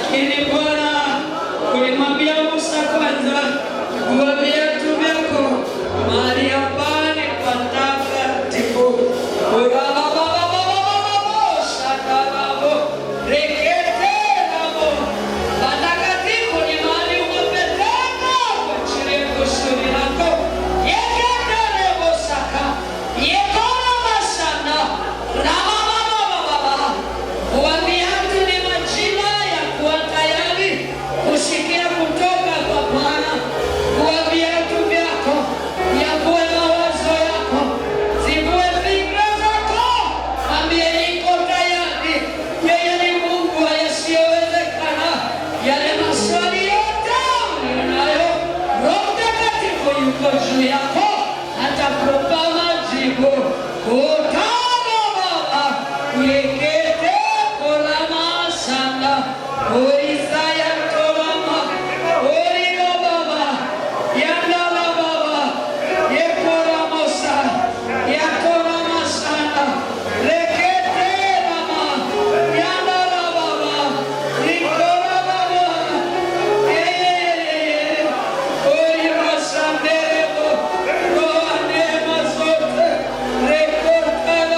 Lakini Bwana ulimwambia Musa kwanza, vua viatu vyako mahali hapa ni patakatifu. Recorta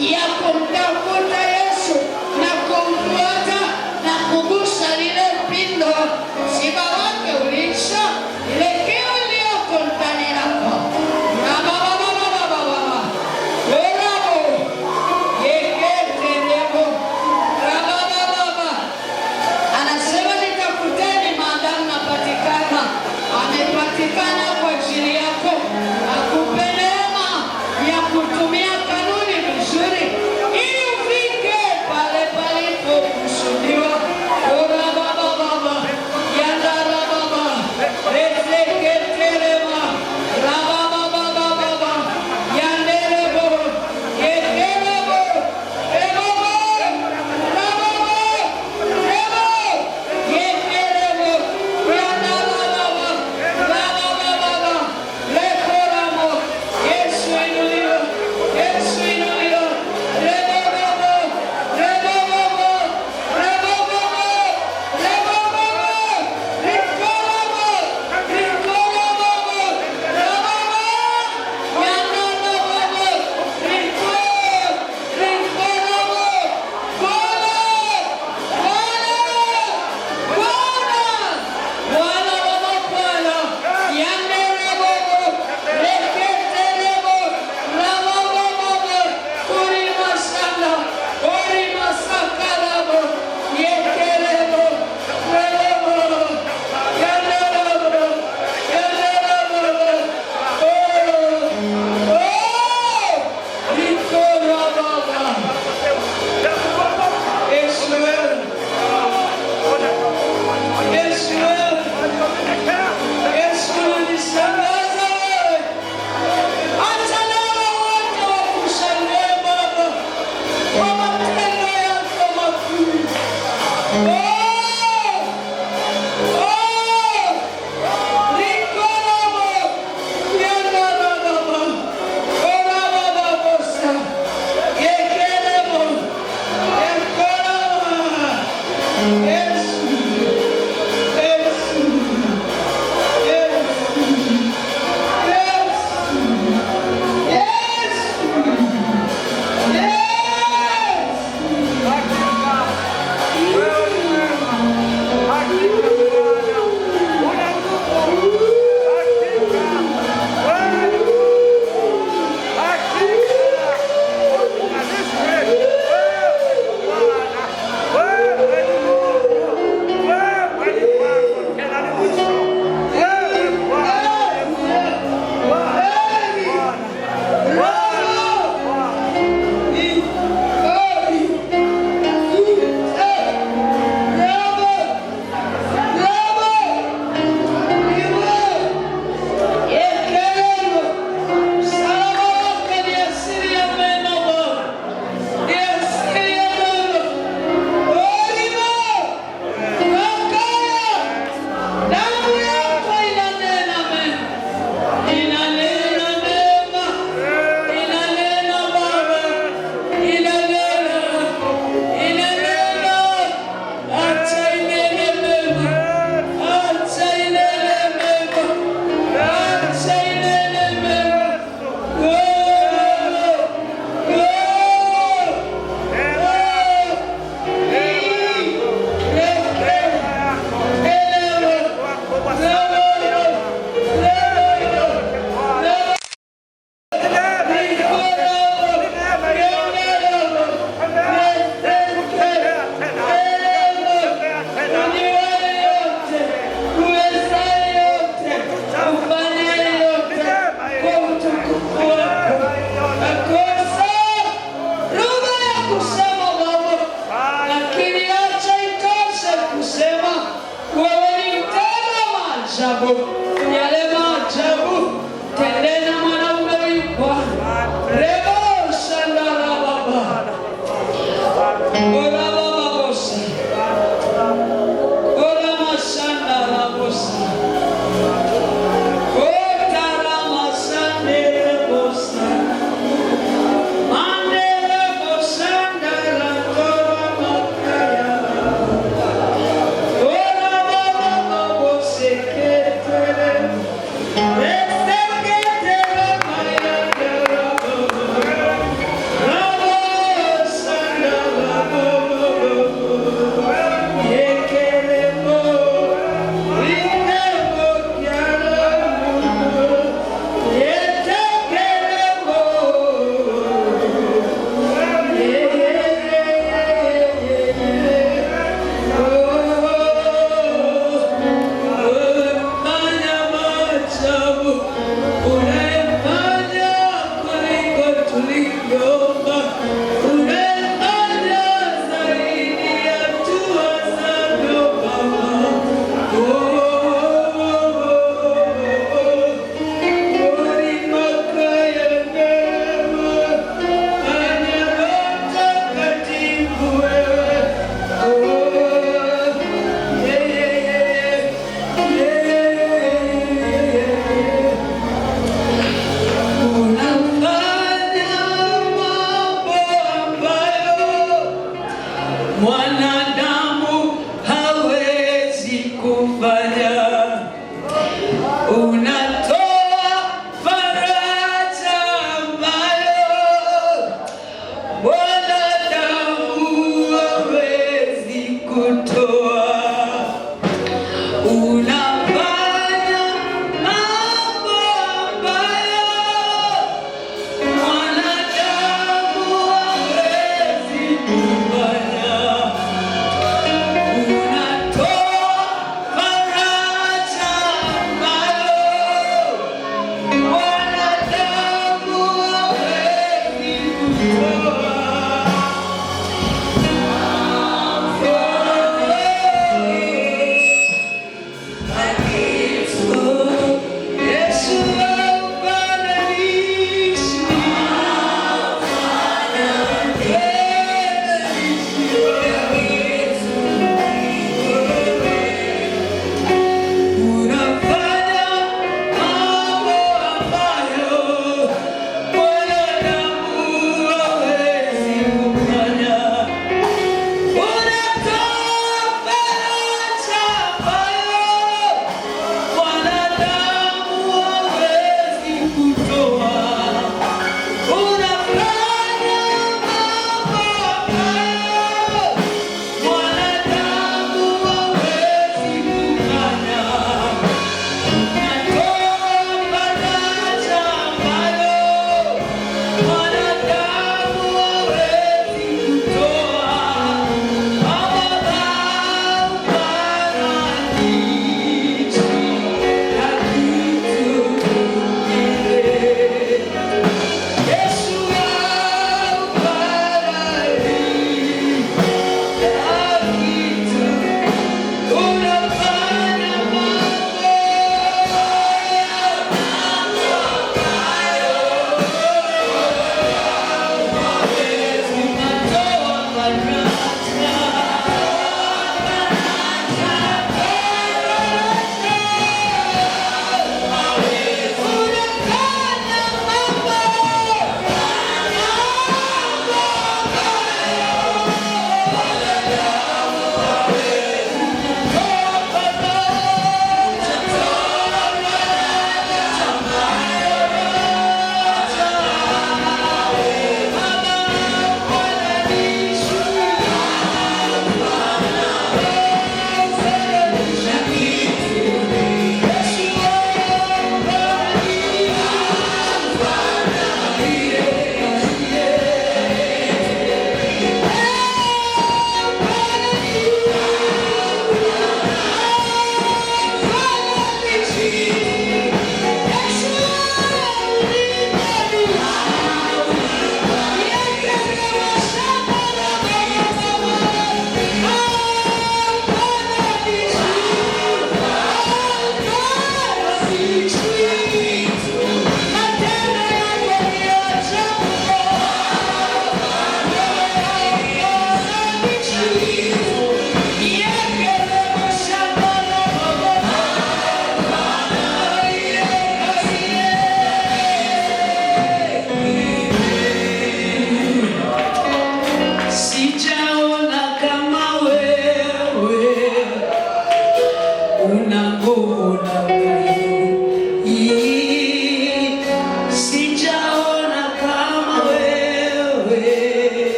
ya kumtafuta Yesu na kumfuata na kugusa lile pindo. Msiba wake uliisha, ile kiu iliyoko ndani yako anasema nitafuteni maadamu napatikana. Amepatikana kwa ajili yako, akupe neema ya kutumia kanuni vizuri ili ufike pale palipokusudiwa. mwanadamu hawezi kufanya. Unatoa faraja ambayo mwanadamu hawezi kutoa. Unafanya mambo ambayo mwanadamu hawezi kufanya.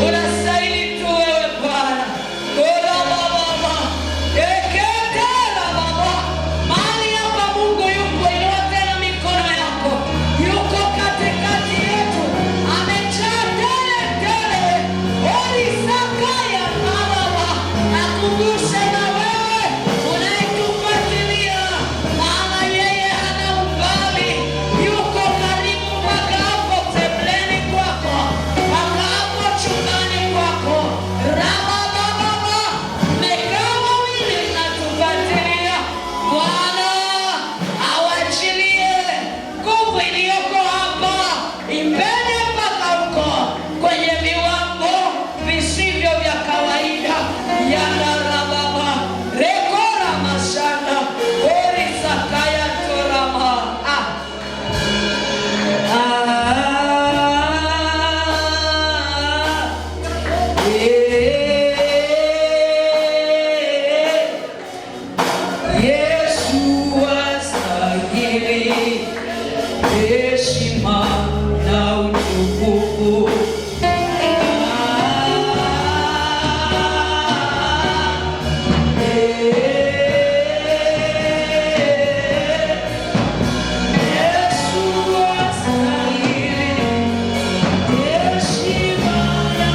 unastahili tu wewe Bwana. Ola baba eketela baba, mahali hapa Mungu yuko, inua tena mikono yako, yuko katikati yetu, amejaa tele tele. Oli sakaya baba, akuguse na wewe unayetufuatilia, maana yeye hana umbali, yuko karibu mpaka hapo sebuleni kwako, mpaka hapo chumbani kwako. Raba baba, mmekaa wawili mnatufuatilia, Bwana awachilie nguvu iliyoko hapa, impende mpaka huko kwenye viwango visivyo vya kawaida. Yanarababa rekora mashanda ori sakaya torama. Yesu astahili heshima na utukufu. Yesu astahili heshima na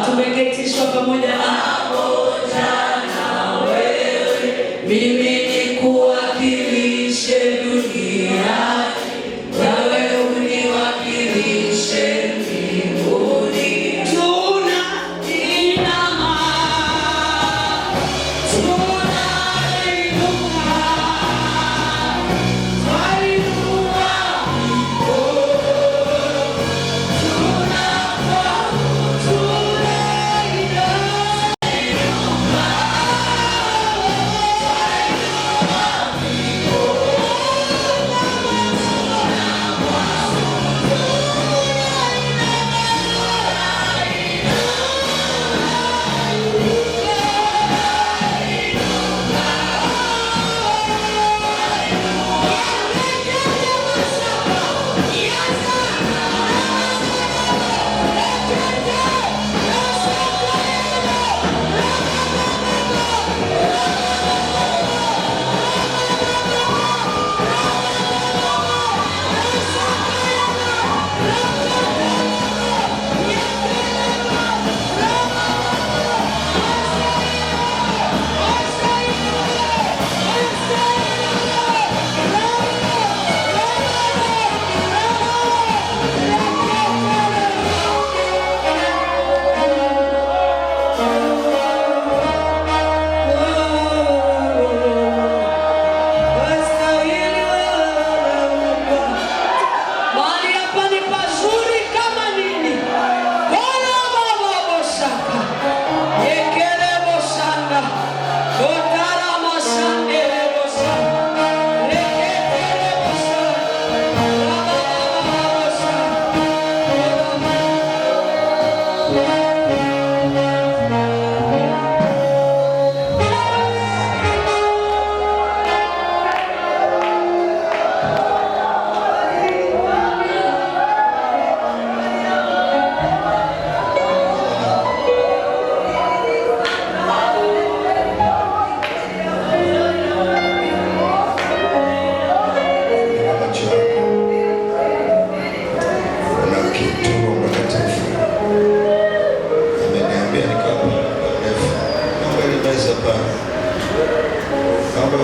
Tumeketishwa pamoja na wewe, mimi nikuwakilishe duniani, wewe uniwakilishe mbinguni. Tunainama, tunainuka, twainua mikono,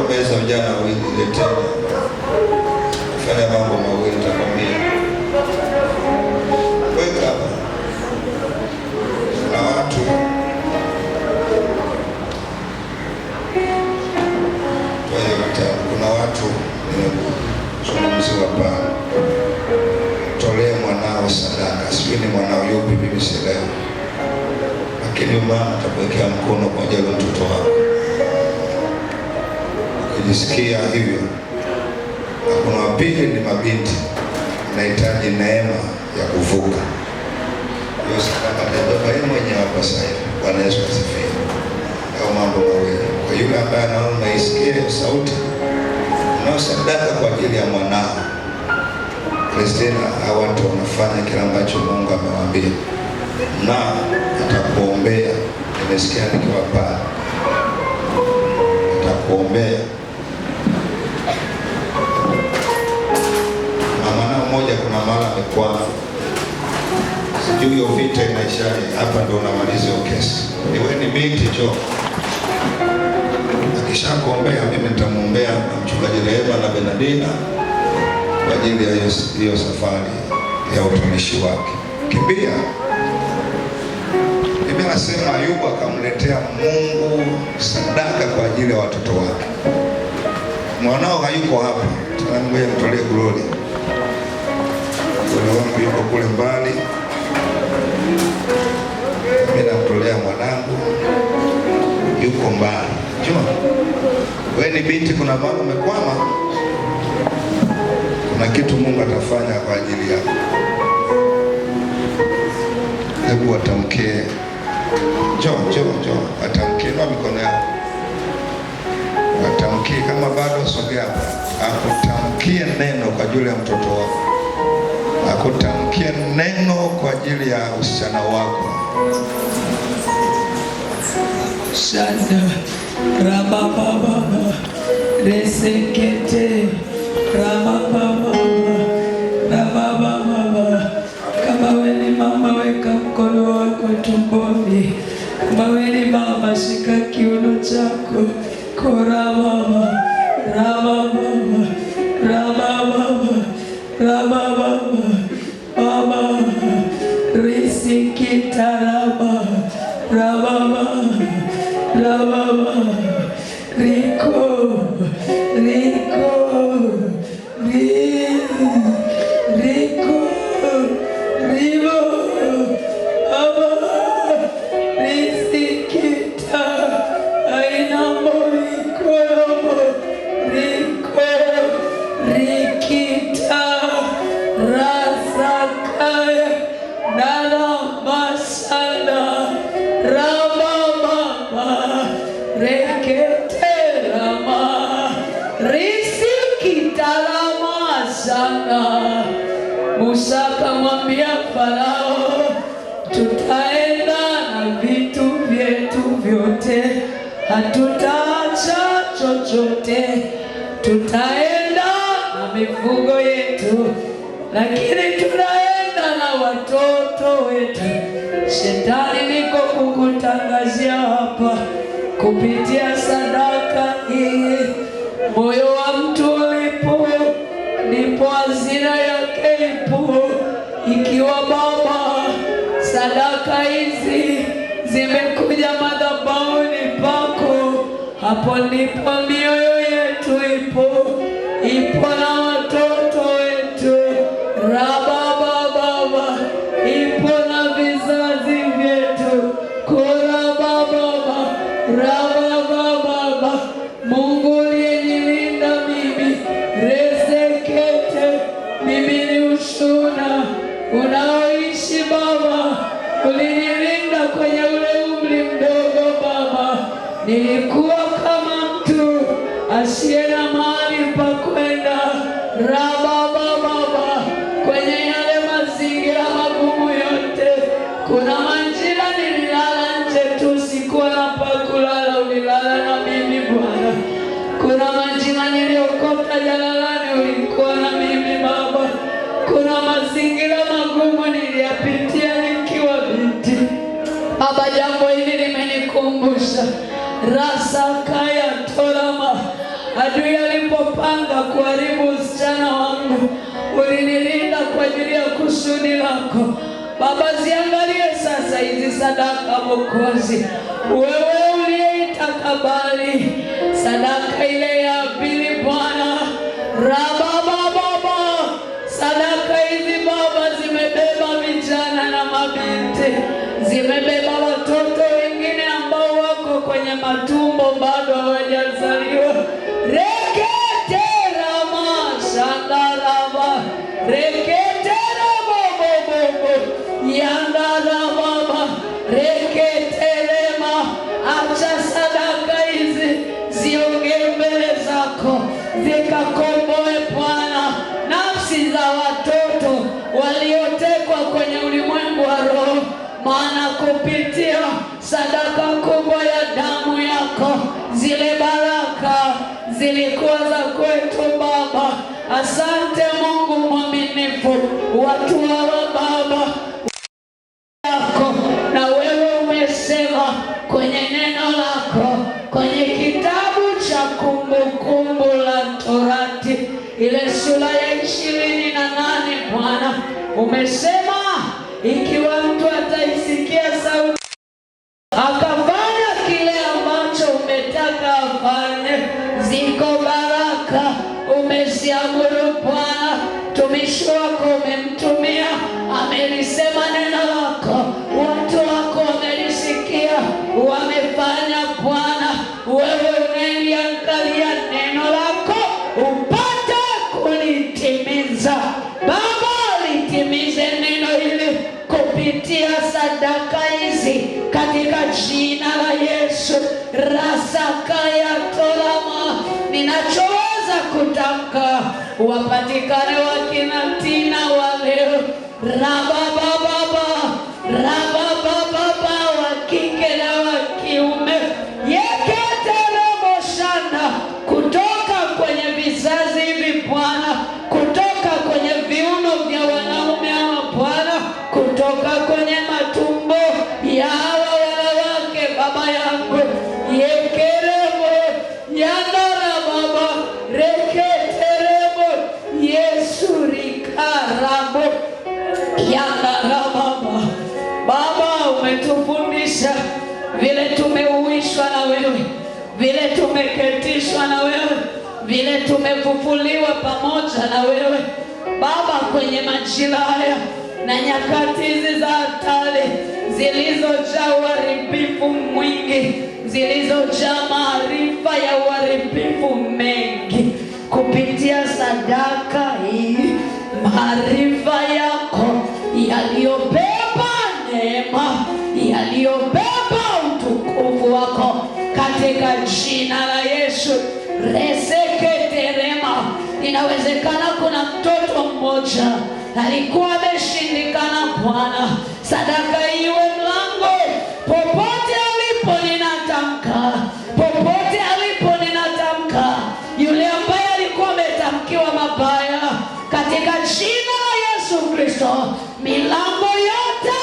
meza vijana wawili leteni. Fanya mambo mawili nitakwambia. Weka hapa. Na watu kuna watu nimezungumziwa hapa. Tolee mwanao sadaka. Sijui ni mwanao yupi, mimi sielewi. Lakini mama atakuwekea mkono kwa ajili ya mtoto wako. Ukijisikia hivyo. Na kuna wapili ni mabinti. Nahitaji neema ya kuvuka. Hiyo sadaka ndio yeye mwenyewe hapa sasa. Bwana Yesu asifiwe. Au mambo mawili. Kwa yule ambaye anaona isikie sauti. Na sadaka kwa ajili ya mwanao. Kristina, hao watu wanafanya kila ambacho Mungu amewaambia. Na atakuombea. Nimesikia nikiwa pale. Atakuombea. Mama mmoja kuna mara amekwama. Sijui hiyo vita inaishaje. Hapa ndio unamaliza hiyo kesi. Wewe ni binti jo. Akishakuombea mimi nitamuombea mchungaji Rehema na Benadina kwa ajili ya hiyo safari ya utumishi wake. Kimbia. Biblia inasema Ayubu akamletea Mungu sadaka kwa ajili ya watoto wake. Mwanao hayuko hapa. Tena ngoja mtolee glory. Bwana wangu yuko kule mbali. Mimi namtolea mwanangu yuko mbali. Juma. Wewe ni binti, kuna mambo umekwama. Kuna kitu Mungu atafanya kwa ajili yako. Hebu atamkie. Njoo. Atamkie na mikono yako. Atamkie kama bado sogea hapa. Akutamkie neno kwa ajili ya mtoto wako. Akutamkie neno kwa ajili ya usichana wako. Shanda Rababa Resekete Rababa kama wewe mama, weka mkono wako tumboni. Kama wewe mama, shika kiuno chako. Korababa Rababa Baba Resekete Rababa Rico Rivo Aba Risikita Ainamoriko Rico Rikita Rasakaya Nala Masana Rababa Rekete Rama Risikita Rama Sana. Musa akamwambia Farao, tutaenda na vitu vyetu vyote, hatutaacha chochote. Tutaenda na mifugo yetu, lakini tunaenda na watoto wetu. Shetani, niko kukutangazia hapa kupitia sadaka hii, moyo wa mtu ulipo ndipo hazina yake ipo. Ikiwa Baba, sadaka hizi zimekuja madhabahuni pako, hapo ndipo mioyo yetu ipo na watoto wetu. Rababa ipo na vizazi vyetu. Korababa Rababa, Mungu uliyenilinda mimi. Resekete, mimi ni ushuhuda unaoishi Baba. Ulinilinda kwenye ule umri mdogo Baba. Nilikuwa kama mtu asiye na mahali pa kwenda. Rababa, kwenye yale mazingira magumu yote. Kuna majira nililala nje tu, sikuwa na pa kulala, ulilala na mimi Bwana. Kuna majira niliokota jalalani, ulikuwa na mimi Baba. Kuna mazingira magumu niliyapitia nikiwa binti Baba. Jambo hili limenikumbusha Rasakaya Torama adui alipopanga kuharibu usichana wangu, ulinilinda kwa ajili ya kusudi lako. Baba, ziangalie sasa hizi sadaka Mwokozi, wewe uliyeitakabali sadaka ile ya pili Bwana. Baba, sadaka hizi Baba zimebeba vijana na mabinti, zimebeba watoto wengine ambao wako kwenye matumbo bado hawajazaliwa. Reketera mashandaraba, reketera bobo yandaraba, reketerema. Acha sadaka hizi ziongee mbele zako, zikakomboe Bwana nafsi za watoto waliotekwa kwenye ulimwengu wa roho, maana kupitia sadaka kubwa ya damu yako zile baraka zilikuwa za kwetu Baba. Asante Mungu mwaminifu, watu hawa Baba yako, na wewe umesema kwenye neno lako kwenye kitabu cha Kumbukumbu la Torati ile sura ya 28 Bwana, umesema ikiwa mtu ataisikia sauti akafanya kile ambacho umetaka afanye, ziko baraka umesiamuru Bwana. Tumishi wako umemtumia, amelisema neno lako, watu wako wamelisikia, wamefanya Bwana. Wewe unaliangalia neno lako upate kulitimiza Baba, litimize neno hili kupitia sadaka hizi katika jina la Yesu. Rasakaya tolama, ninachoweza kutamka wapatikane wakina Tina wa leo, rababa wa kike na wa kiume, yeketeremoshana kutoka kwenye vizazi hivi Bwana, kutoka kwenye viuno vya wanaume hawa Bwana, kutoka kwenye matumbo ya hawa wanawake Baba yangu, yekeremo yandara Baba, reketeremo Yesu rikaramo yandara Baba. Baba, umetufundisha vile tumeuishwa na wewe, vile tumeketishwa na wewe, vile tumefufuliwa pamoja na wewe Baba, kwenye majira haya na nyakati hizi za hatari zilizojaa uharibifu mwingi, zilizojaa maarifa ya uharibifu mengi, kupitia sadaka hii, maarifa yako yaliyobeba neema, yaliyobeba utukufu wako, katika jina la Yesu. Reseketerema. Inawezekana kuna mtoto mmoja alikuwa ameshindikana Bwana, sadaka iwe mlango popote alipo, ninatamka popote alipo, ninatamka yule ambaye alikuwa ametamkiwa mabaya, katika jina la Yesu Kristo, milango yote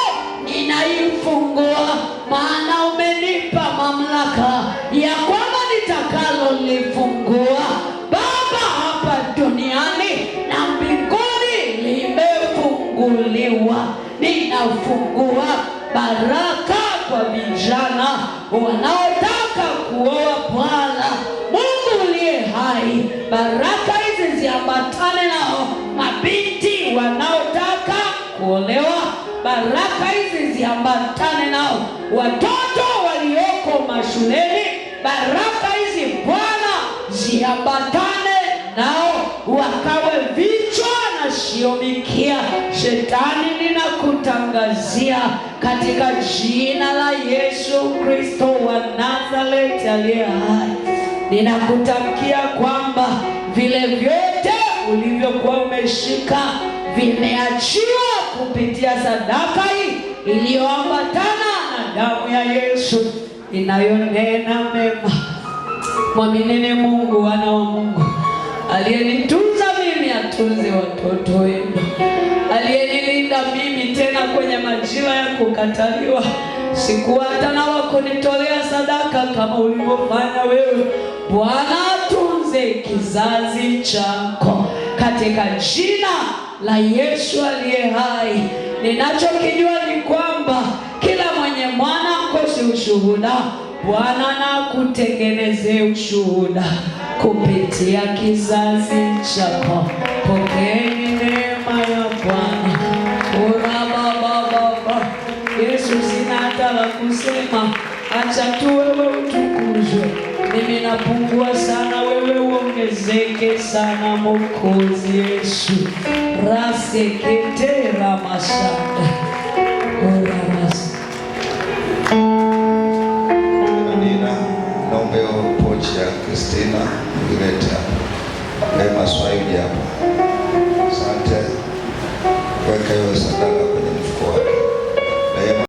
ninaifungua, maana umenipa mamlaka ya kwamba nitakalo lifungua Baba hapa duniani na mbinguni limefunguliwa. Ninafungua baraka kwa vijana wanaotaka kuoa Bwana Mungu uliye hai, baraka hizi ziambatane nao. Mabinti wanaotaka kuolewa, baraka hizi ziambatane nao. Watoto walioko mashuleni, baraka hizi Bwana ziambatane nao, wakawe vichwa na sio mikia. Shetani, ninakutangazia katika jina la Yesu Kristo wa Nazareti aliye hai, ninakutamkia kwamba vile vyote ulivyokuwa umeshika vimeachiwa kupitia sadaka hii iliyoambatana na damu ya Yesu inayonena mema. Mwaminini Mungu, wana wa Mungu. Aliyenitunza mimi atunze watoto wenu, aliyenilinda mimi tena kwenye majira ya kukataliwa, sikuacha na wakunitolea sadaka kama ulivyofanya wewe Bwana. Atunze kiguse kizazi chako katika jina la Yesu aliye hai. Ninachokijua ni kwamba kila mwenye mwana mkosi ushuhuda, Bwana na kutengeneze ushuhuda kupitia kizazi chako. Pokeeni neema ya Bwana. Baba Yesu, sina hata la kusema, acha tu wewe utukuzwe. Mimi napungua sana, wewe uongezeke sana. Mwokozi Yesu, raseketera masanda oramas. Naomba pochi ya Kristina ileta Lema Swahili hapa. Asante. Weka hiyo sadaka.